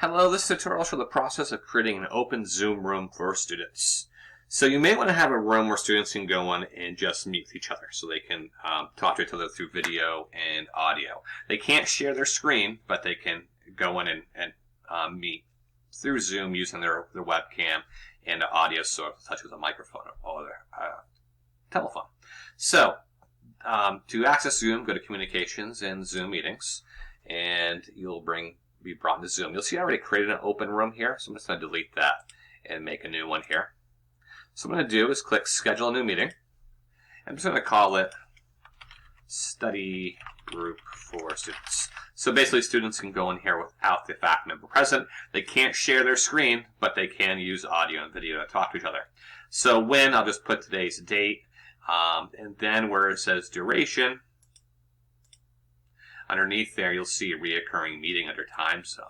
Hello, this tutorial will show the process of creating an open Zoom room for students. So you may want to have a room where students can go in and just meet with each other so they can talk to each other through video and audio. They can't share their screen, but they can go in and meet through Zoom using their webcam and audio source such as a microphone or their telephone. So to access Zoom, go to Communications and Zoom Meetings, and you'll be brought into Zoom. You'll see I already created an open room here, so I'm just going to delete that and make a new one here. So what I'm going to do is click Schedule a New Meeting. I'm just going to call it Study Group for Students. So basically students can go in here without the faculty member present. They can't share their screen, but they can use audio and video to talk to each other. So when, I'll just put today's date, and then where it says duration, underneath there, you'll see a reoccurring meeting under time zone.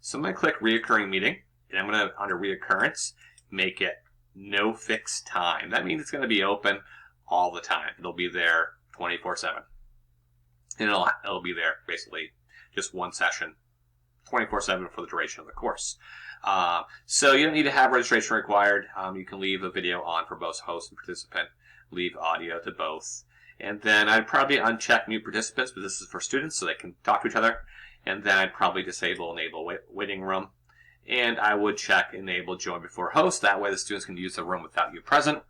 So I'm going to click reoccurring meeting, and I'm going to, under reoccurrence, make it no fixed time. That means it's going to be open all the time. It'll be there 24/7. And it'll be there basically just one session, 24/7 for the duration of the course. So you don't need to have registration required. You can leave a video on for both host and participant, leave audio to both. And then I'd probably uncheck new participants, but this is for students so they can talk to each other. And then I'd probably disable enable waiting room. And I would check enable join before host. That way the students can use the room without you present.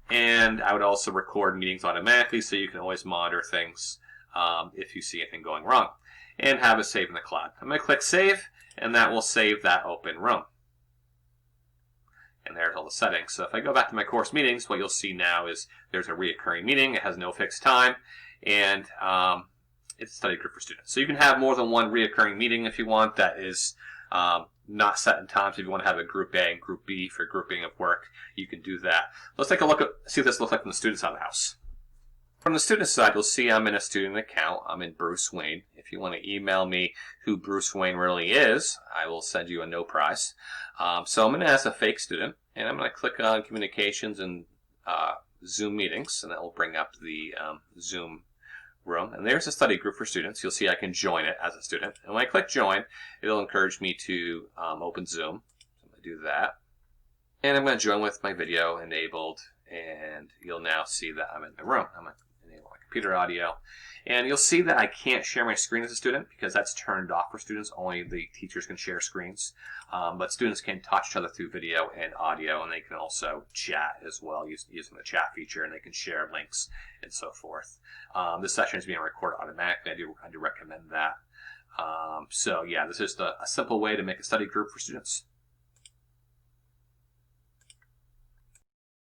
And I would also record meetings automatically so you can always monitor things if you see anything going wrong. And have it saved in the cloud. I'm going to click save, and that will save that open room. And there's all the settings. So if I go back to my course meetings, what you'll see now is there's a reoccurring meeting. It has no fixed time, and it's a study group for students. So you can have more than one reoccurring meeting if you want. That is not set in time. So if you want to have a group A and group B for grouping of work, you can do that. Let's take a look at see what this looks like from the student side of the house. From the student side, you'll see I'm in a student account. I'm in Bruce Wayne. If you want to email me who Bruce Wayne really is, I will send you a no prize. So I'm going to ask a fake student, and I'm going to click on Communications and Zoom Meetings, and that will bring up the Zoom room. And there's a study group for students. You'll see I can join it as a student. And when I click Join, it'll encourage me to open Zoom. So I'm going to do that. And I'm going to join with my video enabled, and you'll now see that I'm in the room. I'm going to enable my computer audio. And you'll see that I can't share my screen as a student because that's turned off for students. Only the teachers can share screens. But students can talk to each other through video and audio, and they can also chat as well using the chat feature, and they can share links and so forth. This session is being recorded automatically. I do recommend that. So yeah, this is a simple way to make a study group for students.